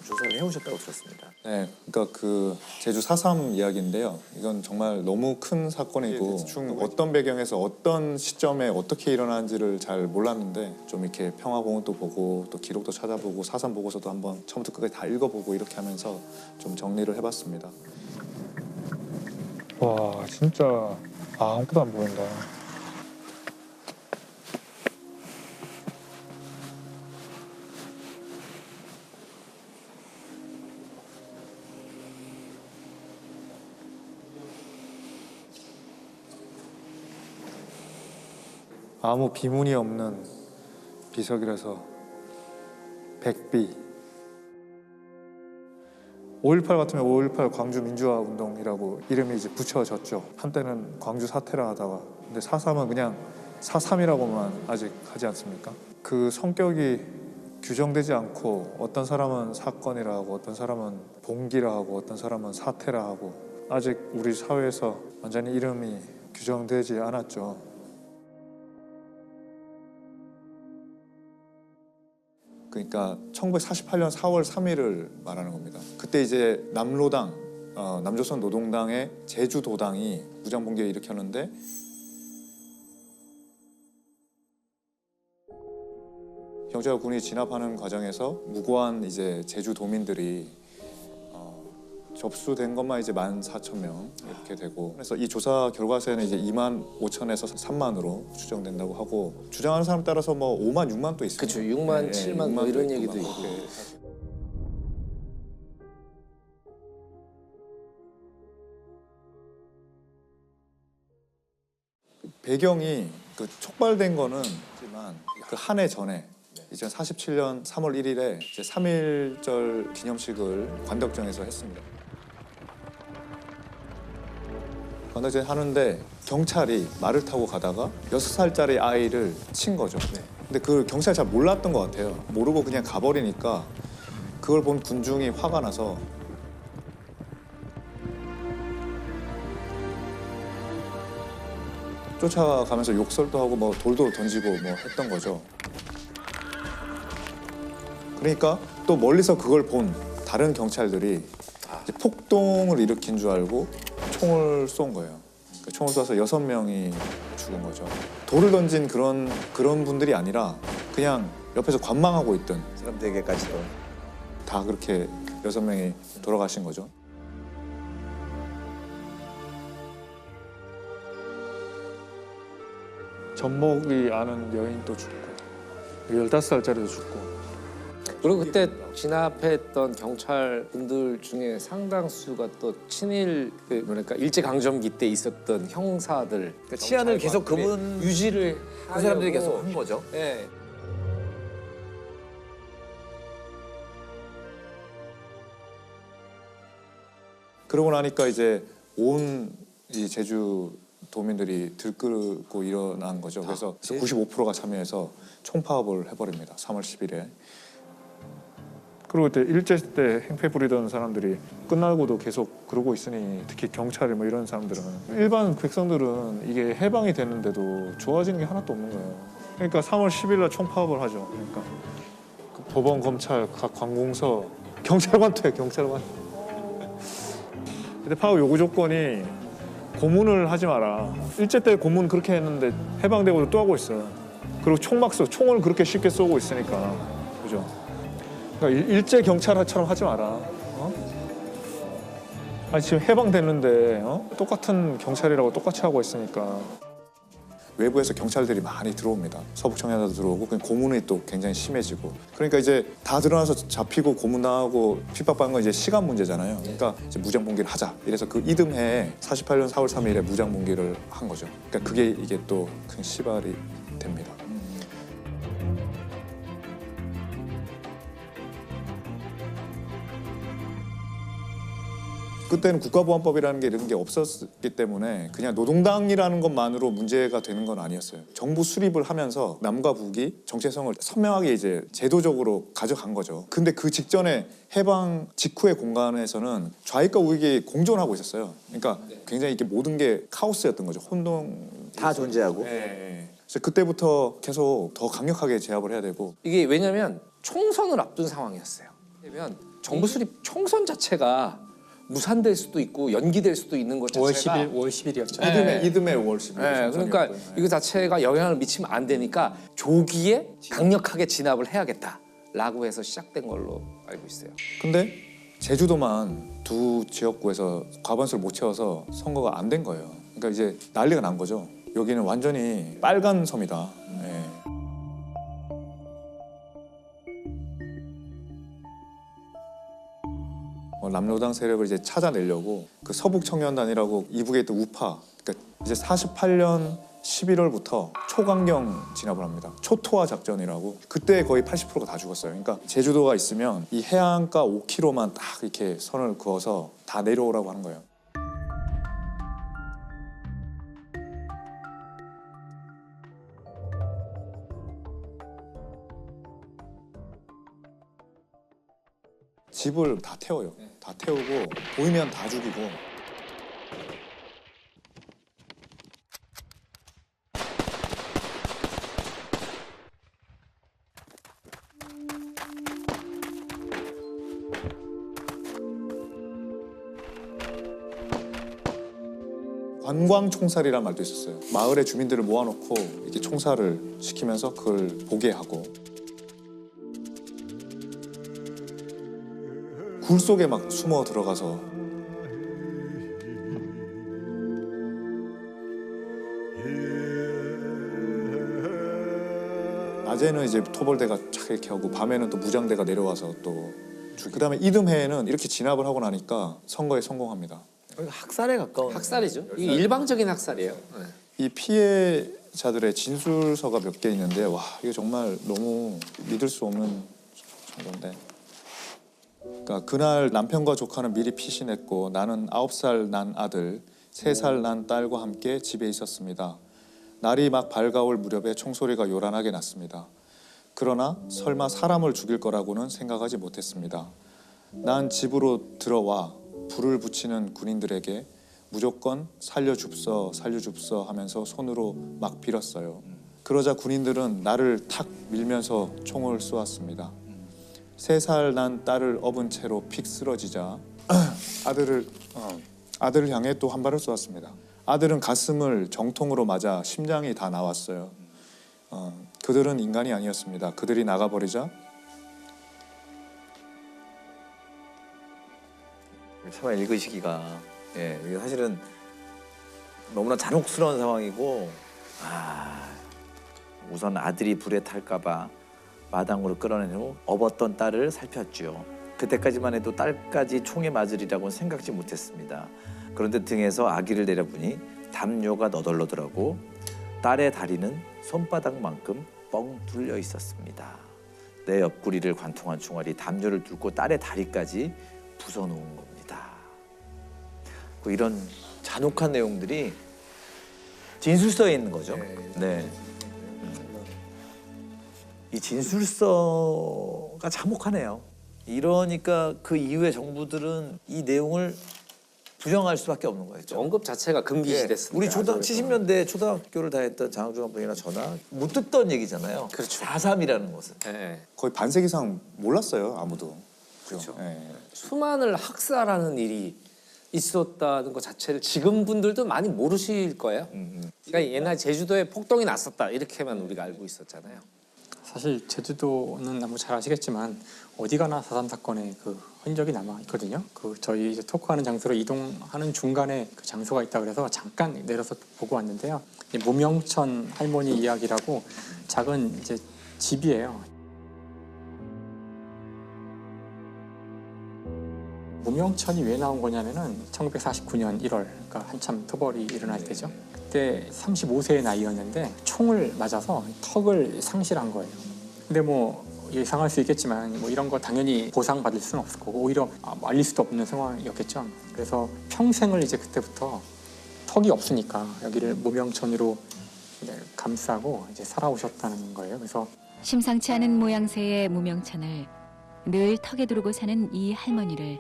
조사를 해오셨다고 들었습니다. 네, 그러니까 그 제주 4.3 이야기인데요. 이건 정말 너무 큰 사건이고 대충 어떤 배경에서 어떤 시점에 어떻게 일어난지를 잘 몰랐는데 좀 이렇게 평화공원도 보고 또 기록도 찾아보고 4.3 보고서도 한번 처음부터 끝까지 다 읽어보고 이렇게 하면서 좀 정리를 해봤습니다. 와 진짜 아무것도 안 보인다. 아무 비문이 없는 비석이라서 백비. 5.18 같으면 5.18 광주 민주화 운동이라고 이름이 이제 붙여졌죠. 한때는 광주 사태라 하다가. 근데 4.3은 그냥 4.3이라고만 아직 하지 않습니까? 그 성격이 규정되지 않고 어떤 사람은 사건이라 하고 어떤 사람은 봉기라 하고 어떤 사람은 사태라 하고 아직 우리 사회에서 완전히 이름이 규정되지 않았죠. 그러니까 1948년 4월 3일을 말하는 겁니다. 그때 이제 남로당, 남조선 노동당의 제주도당이 무장봉기를 일으켰는데 경찰과 군이 진압하는 과정에서 무고한 이제 제주도민들이 접수된 것만 이제 14,000명 이렇게 되고 그래서 이 조사 결과서에는 이제 25,000에서 3만으로 추정된다고 하고 주장하는 사람 따라서 뭐 5만, 6만 또 있어요. 그렇죠. 6만, 7만 뭐 이런 얘기도 있고. 배경이 그 촉발된 거는 하지만 그 한 해 전에 2047년 3월 1일에 이제 3.1절 기념식을 관덕정에서 했습니다. 관덕정에 하는데 경찰이 말을 타고 가다가 6살짜리 아이를 친 거죠. 근데 그 경찰 잘 몰랐던 것 같아요. 모르고 그냥 가버리니까 그걸 본 군중이 화가 나서 쫓아가면서 욕설도 하고 뭐 돌도 던지고 뭐 했던 거죠. 그러니까 또 멀리서 그걸 본 다른 경찰들이 이제 폭동을 일으킨 줄 알고 총을 쏜 거예요. 그 총을 쏴서 6명이 죽은 거죠. 돌을 던진 그런 분들이 아니라 그냥 옆에서 관망하고 있던 사람들에게까지도. 다 그렇게 6명이 돌아가신 거죠. 전목이 아는 여인도 죽고 15살짜리도 죽고. 그리고 그때 진압했던 경찰 분들 중에 상당수가 또 친일 그러니까 일제 강점기 때 있었던 형사들 그러니까 치안을 계속 그분 유지를 그 사람들이 하려고. 계속 한 거죠. 예. 그러고 나니까 이제 온 이 제주 도민들이 들끓고 일어난 거죠. 그래서 95%가 참여해서 총파업을 해버립니다. 3월 10일에. 그리고 그때 일제 때 행패 부리던 사람들이 끝나고도 계속 그러고 있으니 특히 경찰이 뭐 이런 사람들은 일반 백성들은 이게 해방이 됐는데도 좋아지는 게 하나도 없는 거예요. 그러니까 3월 10일 날 총파업을 하죠. 그러니까 그 법원, 검찰, 각 관공서, 경찰관도 해, 경찰관. 근데 파업 요구 조건이 고문을 하지 마라. 일제 때 고문 그렇게 했는데 해방되고도 또 하고 있어요. 그리고 총 막 써, 총을 그렇게 쉽게 쏘고 있으니까, 그죠? 그러니까 일제 경찰처럼 하지 마라. 아니 지금 해방됐는데 똑같은 경찰이라고 똑같이 하고 있으니까. 외부에서 경찰들이 많이 들어옵니다. 서북 청년도 들어오고 그냥 고문이 또 굉장히 심해지고 그러니까 이제 다 드러나서 잡히고 고문당하고 핍박받는 건 이제 시간 문제잖아요. 그러니까 이제 무장봉기를 하자. 이래서 그 이듬해에 48년 4월 3일에 무장봉기를 한 거죠. 그러니까 그게 이게 또 큰 시발이 됩니다. 그때는 국가보안법이라는 게 이런 게 없었기 때문에 그냥 노동당이라는 것만으로 문제가 되는 건 아니었어요. 정부 수립을 하면서 남과 북이 정체성을 선명하게 이제 제도적으로 가져간 거죠. 근데 그 직전에 해방 직후의 공간에서는 좌익과 우익이 공존하고 있었어요. 그러니까 굉장히 이렇게 모든 게 카오스였던 거죠. 혼동 다 존재하고. 네. 그래서 그때부터 계속 더 강력하게 제압을 해야 되고 이게 왜냐면 총선을 앞둔 상황이었어요. 왜냐면 정부 수립 총선 자체가 무산될 수도 있고 연기될 수도 있는 것 5월 자체가 10일, 5월 10일이었죠. 이듬해 5월 10일. 네, 그러니까 이거 자체가 영향을 미치면 안 되니까 조기에 강력하게 진압을 해야겠다라고 해서 시작된 걸로 알고 있어요. 근데 제주도만 두 지역구에서 과반수를 못 채워서 선거가 안 된 거예요. 그러니까 이제 난리가 난 거죠. 여기는 완전히 빨간 섬이다. 예. 남로당 세력을 이제 찾아내려고 그 서북청년단이라고 이북에 있던 우파, 그러니까 이제 48년 11월부터 초강경 진압을 합니다. 초토화 작전이라고. 그때 거의 80%가 다 죽었어요. 그러니까 제주도가 있으면 이 해안가 5km만 딱 이렇게 선을 그어서 다 내려오라고 하는 거예요. 집을 다 태워요. 다 태우고 보이면 다 죽이고. 관광 총살이라는 말도 있었어요. 마을의 주민들을 모아놓고 이렇게 총살을 시키면서 그걸 보게 하고. 굴 속에 막 숨어 들어가서 낮에는 이제 토벌대가 쫙 이렇게 하고 밤에는 또 무장대가 내려와서 또 그다음에 이듬해에는 이렇게 진압을 하고 나니까 선거에 성공합니다. 학살에 가까운. 학살이죠. 이게 일방적인 학살이에요. 네. 이 피해자들의 진술서가 몇 개 있는데 와 이거 정말 너무 믿을 수 없는 정도인데. 그러니까 그날 남편과 조카는 미리 피신했고 나는 9살 난 아들, 3살 난 딸과 함께 집에 있었습니다. 날이 막 밝아올 무렵에 총소리가 요란하게 났습니다. 그러나 설마 사람을 죽일 거라고는 생각하지 못했습니다. 난 집으로 들어와 불을 붙이는 군인들에게 무조건 살려줍서 살려줍서 하면서 손으로 막 빌었어요. 그러자 군인들은 나를 탁 밀면서 총을 쏘았습니다. 3살 난 딸을 업은 채로 픽 쓰러지자 아들을 향해 또 한 발을 쏘았습니다. 아들은 가슴을 정통으로 맞아 심장이 다 나왔어요. 그들은 인간이 아니었습니다. 그들이 나가버리자 차마 읽으시기가 이게 사실은 너무나 잔혹스러운 상황이고 우선 아들이 불에 탈까봐 마당으로 끌어낸 후 업었던 딸을 살폈죠. 그때까지만 해도 딸까지 총에 맞으리라고는 생각지 못했습니다. 그런데 등에서 아기를 내려보니 담요가 너덜너덜하고 딸의 다리는 손바닥만큼 뻥 뚫려 있었습니다. 내 옆구리를 관통한 총알이 담요를 뚫고 딸의 다리까지 부숴놓은 겁니다. 이런 잔혹한 내용들이 진술서에 있는 거죠. 네. 이 진술서가 참혹하네요. 이러니까 그 이후에 정부들은 이 내용을 부정할 수밖에 없는 거예요. 언급 자체가 금기시됐습니다. 우리 70년대 초등학교를 다녔던 장학중학생이나 저나 못 듣던 얘기잖아요. 그렇죠. 4.3이라는 것은. 네. 거의 반세기 이상 몰랐어요. 아무도. 그렇죠. 예. 수많은 학살하는 일이 있었다는 것 자체를 지금 분들도 많이 모르실 거예요. 그러니까 옛날 제주도에 폭동이 났었다 이렇게만 우리가 알고 있었잖아요. 사실 제주도는 너무 잘 아시겠지만 어디 가나 4.3 사건의 그 흔적이 남아 있거든요. 그 저희 이제 토크하는 장소로 이동하는 중간에 그 장소가 있다 그래서 잠깐 내려서 보고 왔는데요. 이 무명천 할머니 이야기라고 작은 이제 집이에요. 무명천이 왜 나온 거냐면은 1949년 1월, 그러니까 한참 토벌이 일어날 때죠. 그때 35세의 나이였는데 총을 맞아서 턱을 상실한 거예요. 근데 뭐 예상할 수 있겠지만 뭐 이런 거 당연히 보상받을 수는 없을 거고 오히려 말릴 수도 없는 상황이었겠죠. 그래서 평생을 이제 그때부터 턱이 없으니까 여기를 무명천으로 이제 감싸고 이제 살아오셨다는 거예요. 그래서 심상치 않은 모양새의 무명천을 늘 턱에 두르고 사는 이 할머니를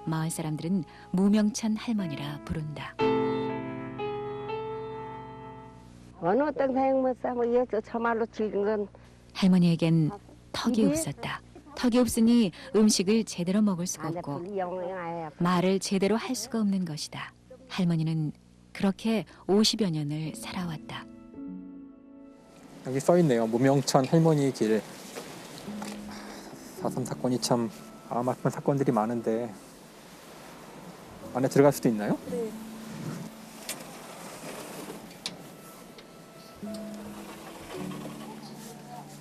마을 사람들은 무명천 할머니라 부른다. 어느 어떤 사용 못 사고 여기서 저말로 즐긴 건 할머니에겐 턱이 없었다. 턱이 없으니 음식을 제대로 먹을 수가 없고 말을 제대로 할 수가 없는 것이다. 할머니는 그렇게 50여 년을 살아왔다. 여기 써 있네요. 무명천 할머니 길. 4.3 사건이 참 아마존 사건들이 많은데 안에 들어갈 수도 있나요? 네.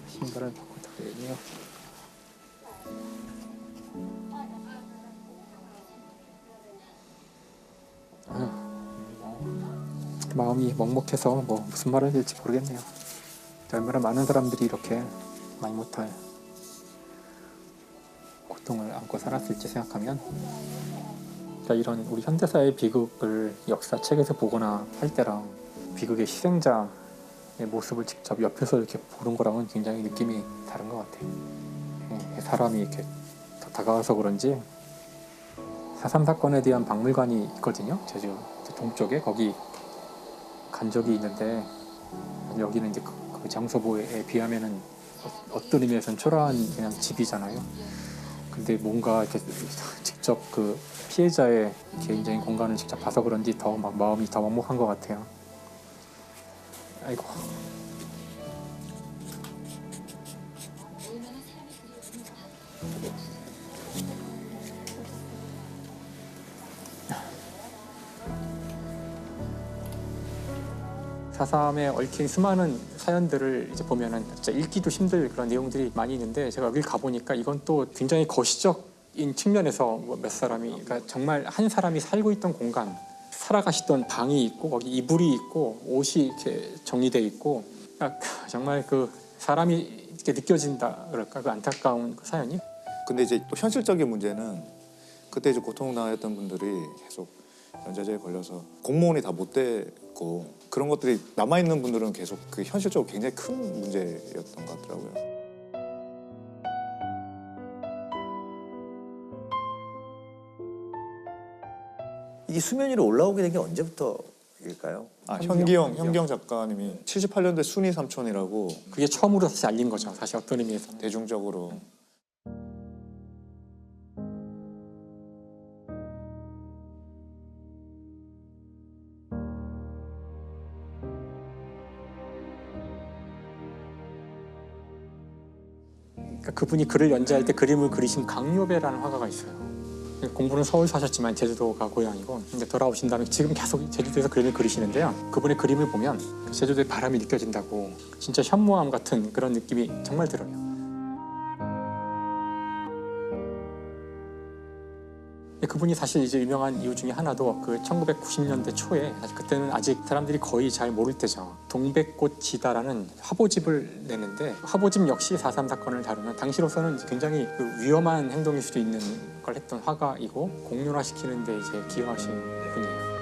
신발은 바꿔 타야겠네요. 마음이 먹먹해서 뭐 무슨 말을 해야 될지 모르겠네요. 얼마나 많은 사람들이 이렇게 많이 못할 고통을 안고 살았을지 생각하면, 그러니까 이런 우리 현대사의 비극을 역사책에서 보거나 할 때랑 비극의 희생자의 모습을 직접 옆에서 이렇게 보는 거랑은 굉장히 느낌이 다른 것 같아요. 사람이 이렇게 더 다가와서 그런지 4.3 사건에 대한 박물관이 있거든요. 제주 동쪽에 거기 간 적이 있는데, 여기는 이제 그 장소보에 비하면은 어떤 의미에서는 초라한 그냥 집이잖아요. 근데 뭔가 이렇게 직접 그 피해자의 개인적인 공간을 직접 봐서 그런지 더 막 마음이 더 먹먹한 것 같아요. 아이고. 사삼에 얽힌 수많은 사연들을 이제 보면은 진짜 읽기도 힘들 그런 내용들이 많이 있는데, 제가 여기 가보니까 이건 또 굉장히 거시적인 측면에서 뭐 몇 사람이, 그러니까 정말 한 사람이 살고 있던 공간, 살아가시던 방이 있고 거기 이불이 있고 옷이 이렇게 정리돼 있고, 그러니까 정말 그 사람이 이렇게 느껴진다 그럴까, 그 안타까운 그 사연이. 근데 이제 또 현실적인 문제는 그때 이제 고통당했던 분들이 계속 연좌제에 걸려서 공무원이 다 못 되고 그런 것들이 남아있는 분들은 계속 그 현실적으로 굉장히 큰 문제였던 것 같더라고요. 이게 수면 위로 올라오게 된 게 언제부터일까요? 현기영 작가님이 78년도에 순이 삼촌이라고 그게 처음으로 사실 알린 거죠. 사실 어떤 의미에서는. 대중적으로. 그러니까 그분이 글을 연재할 때 그림을 그리신 강요배라는 화가가 있어요. 공부는 서울서 하셨지만 제주도가 고향이고, 이제 돌아오신 다음에 지금 계속 제주도에서 그림을 그리시는데요. 그분의 그림을 보면 제주도의 바람이 느껴진다고, 진짜 현무암 같은 그런 느낌이 정말 들어요. 그분이 사실 이제 유명한 이유 중에 하나도 그 1990년대 초에, 사실 그때는 아직 사람들이 거의 잘 모를 때죠. 동백꽃이다라는 화보집을 내는데, 화보집 역시 4.3 사건을 다루는, 당시로서는 굉장히 그 위험한 행동일 수도 있는 걸 했던 화가이고, 공론화시키는 데 이제 기여하신 분이에요.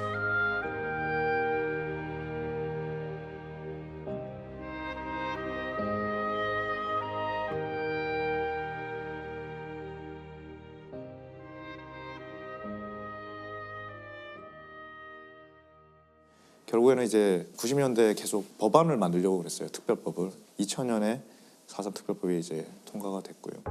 결국에는 이제 90년대에 계속 법안을 만들려고 그랬어요. 특별법을. 2000년에 4.3 특별법이 이제 통과가 됐고요.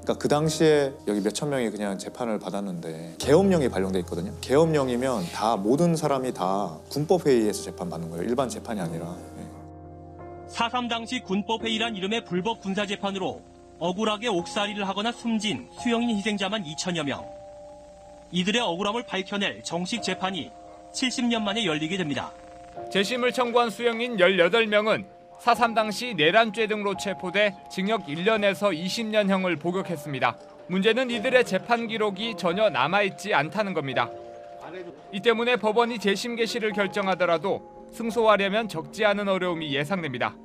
그러니까 그 당시에 여기 몇천 명이 그냥 재판을 받았는데 계엄령이 발령돼 있거든요. 계엄령이면 다 모든 사람이 다 군법회의에서 재판받는 거예요. 일반 재판이 아니라. 4.3 당시 군법회의란 이름의 불법 군사재판으로 억울하게 옥살이를 하거나 숨진 수영인 희생자만 2천여 명. 이들의 억울함을 밝혀낼 정식 재판이 70년 만에 열리게 됩니다. 재심을 청구한 수영인 18명은 4.3 당시 내란죄 등으로 체포돼 징역 1년에서 20년형을 복역했습니다. 문제는 이들의 재판 기록이 전혀 남아있지 않다는 겁니다. 이 때문에 법원이 재심 개시를 결정하더라도 승소하려면 적지 않은 어려움이 예상됩니다.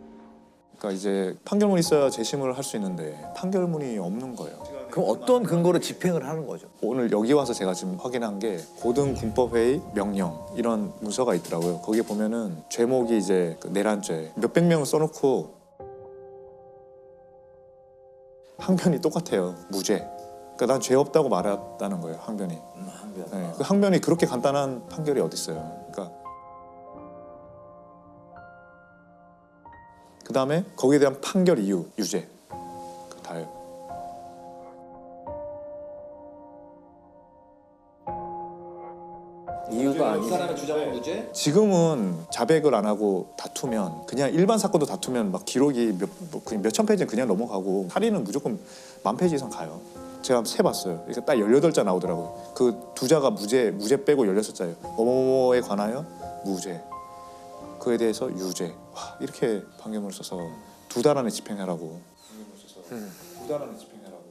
그러니까 이제 판결문이 있어야 재심을 할 수 있는데 판결문이 없는 거예요. 그럼 어떤 근거로 집행을 하는 거죠? 오늘 여기 와서 제가 지금 확인한 게 고등군법회의 명령 이런 문서가 있더라고요. 거기에 보면은 죄목이 이제 그 내란죄 몇백 명을 써놓고 항변이 똑같아요. 무죄. 그러니까 난 죄 없다고 말했다는 거예요. 항변이. 항변. 네, 그 항변이 그렇게 간단한 판결이 어디 있어요. 그러니까 그 다음에 거기에 대한 판결 이유, 유죄. 그 다예요. 이유가 아니고 사람의 주장은 무죄? 지금은 자백을 안 하고 다투면 그냥 일반 사건도 다투면 막 기록이 몇천 페이지는 그냥 넘어가고 살인은 무조건 10,000페이지 이상 가요. 제가 세봤어요. 그러니까 딱 18자 나오더라고요. 그 2자가 무죄 빼고 16자예요. 뭐뭐뭐에 관하여 무죄. 그에 대해서 유죄. 와, 이렇게 판결문을 써서 2달 안에 집행하라고. 판결문을 써서 2달 안에 집행하라고.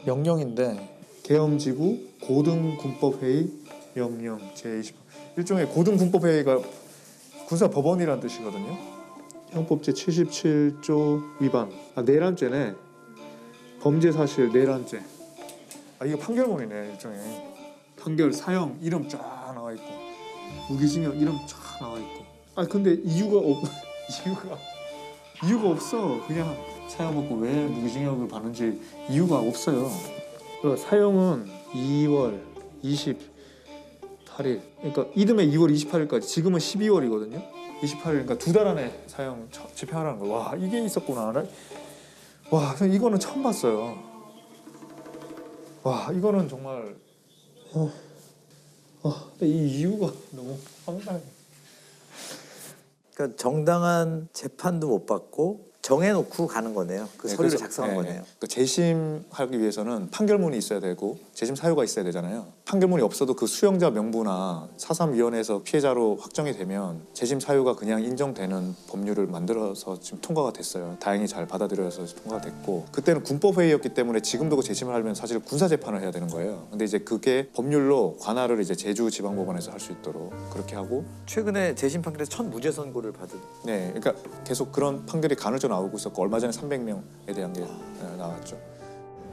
명령인데 계엄지구 고등군법회의 명령 제20 일종의 고등군법회의가 군사법원이라는 뜻이거든요. 형법 제77조 위반. 내란죄네. 범죄사실 내란죄. 이거 판결문이네. 일종의 판결 사형 이름 쫙 나와 있고 무기징역 이름 쫙 나와 있고. 근데 이유가 없어. 그냥 사형 먹고 왜 무기징역을 받는지 이유가 없어요. 사형은 2월 28일. 그러니까 이듬해 2월 28일까지. 지금은 12월이거든요. 28일. 그러니까 2달 안에 사형 집행하라는 거예요. 와, 이게 있었구나. 와, 이거는 처음 봤어요. 와, 이거는 정말 이 이유가 너무 황당해. 그러니까 정당한 재판도 못 받고 정해놓고 가는 거네요. 그 서류를 그래서, 작성한 거네요. 그 재심하기 위해서는 판결문이 있어야 되고 재심 사유가 있어야 되잖아요. 판결문이 없어도 그 수용자 명부나 4.3위원회에서 피해자로 확정이 되면 재심 사유가 그냥 인정되는 법률을 만들어서 지금 통과가 됐어요. 다행히 잘 받아들여서 통과가 됐고, 그때는 군법회의였기 때문에 지금도 그 재심을 하려면 사실 군사재판을 해야 되는 거예요. 근데 이제 그게 법률로 관할을 이제 제주지방법원에서 할 수 있도록 그렇게 하고, 최근에 재심 판결에서 첫 무죄 선고를 받은. 네, 그러니까 계속 그런 판결이 간헐적 나오고 있었고, 얼마 전에 300명에 대한 게 나왔죠.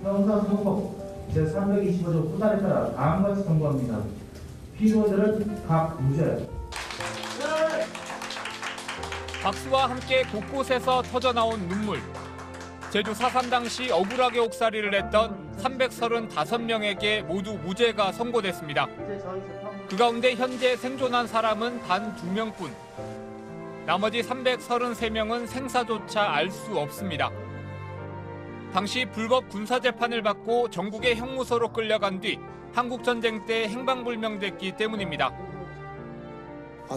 형사소송 제325조 후단에 따라 다음과 같이 선고합니다. 피고들은 각 무죄. 박수와 함께 곳곳에서 터져나온 눈물. 제주 4.3 당시 억울하게 옥살이를 했던 335명에게 모두 무죄가 선고됐습니다. 그 가운데 현재 생존한 사람은 단 2명뿐. 나머지 333명은 생사조차 알 수 없습니다. 당시 불법 군사재판을 받고 전국의 형무소로 끌려간 뒤 한국전쟁 때 행방불명됐기 때문입니다.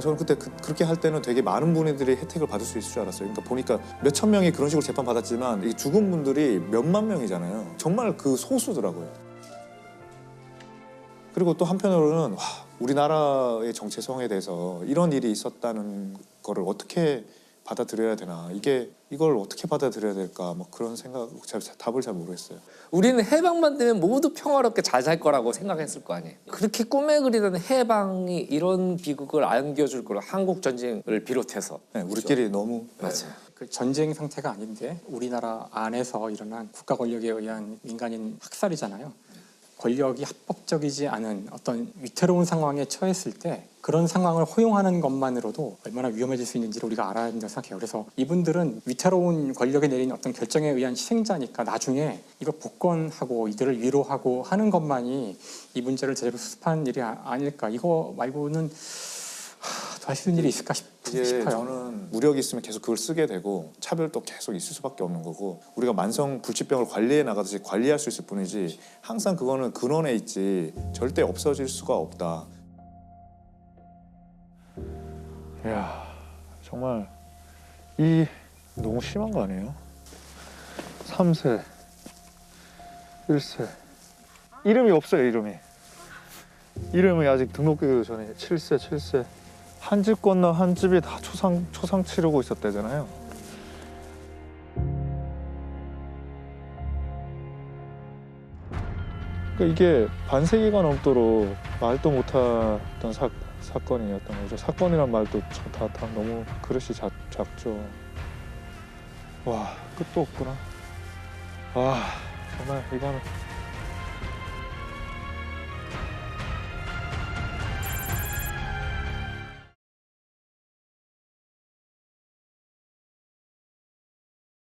저는 그때 그렇게 할 때는 되게 많은 분들이 혜택을 받을 수 있을 줄 알았어요. 그러니까 보니까 몇천 명이 그런 식으로 재판 받았지만 이 죽은 분들이 몇만 명이잖아요. 정말 그 소수더라고요. 그리고 또 한편으로는 우리나라의 정체성에 대해서 이런 일이 있었다는 거를 어떻게 받아들여야 되나, 이걸 어떻게 받아들여야 될까, 뭐 그런 생각, 답을 잘 모르겠어요. 우리는 해방만 되면 모두 평화롭게 잘 살 거라고 생각했을 거 아니에요. 그렇게 꿈에 그리던 해방이 이런 비극을 안겨줄 거라, 한국 전쟁을 비롯해서. 네, 우리끼리 너무 맞아요. 그 전쟁 상태가 아닌데 우리나라 안에서 일어난 국가 권력에 의한 민간인 학살이잖아요. 권력이 합법적이지 않은 어떤 위태로운 상황에 처했을 때 그런 상황을 허용하는 것만으로도 얼마나 위험해질 수 있는지를 우리가 알아야 된다고 생각해요. 그래서 이분들은 위태로운 권력에 내린 어떤 결정에 의한 희생자니까 나중에 이거 복권하고 이들을 위로하고 하는 것만이 이 문제를 제대로 수습하는 일이 아닐까. 이거 말고는 더 할 수 있는 일이 있을까 싶어요. 저는 무력이 있으면 계속 그걸 쓰게 되고 차별도 계속 있을 수밖에 없는 거고, 우리가 만성 불치병을 관리해 나가듯이 관리할 수 있을 뿐이지 항상 그거는 근원에 있지 절대 없어질 수가 없다. 이야, 정말 너무 심한 거 아니에요? 3세, 1세. 이름이 없어요, 이름이 아직 등록되기도 전에 7세. 한 집 건너 한 집이 다 초상 치르고 있었대잖아요. 그러니까 이게 반세기가 넘도록 말도 못하던 사건이었던 거죠. 사건이란 말도 다 너무 그릇이 작죠. 와, 끝도 없구나. 와, 정말 이거는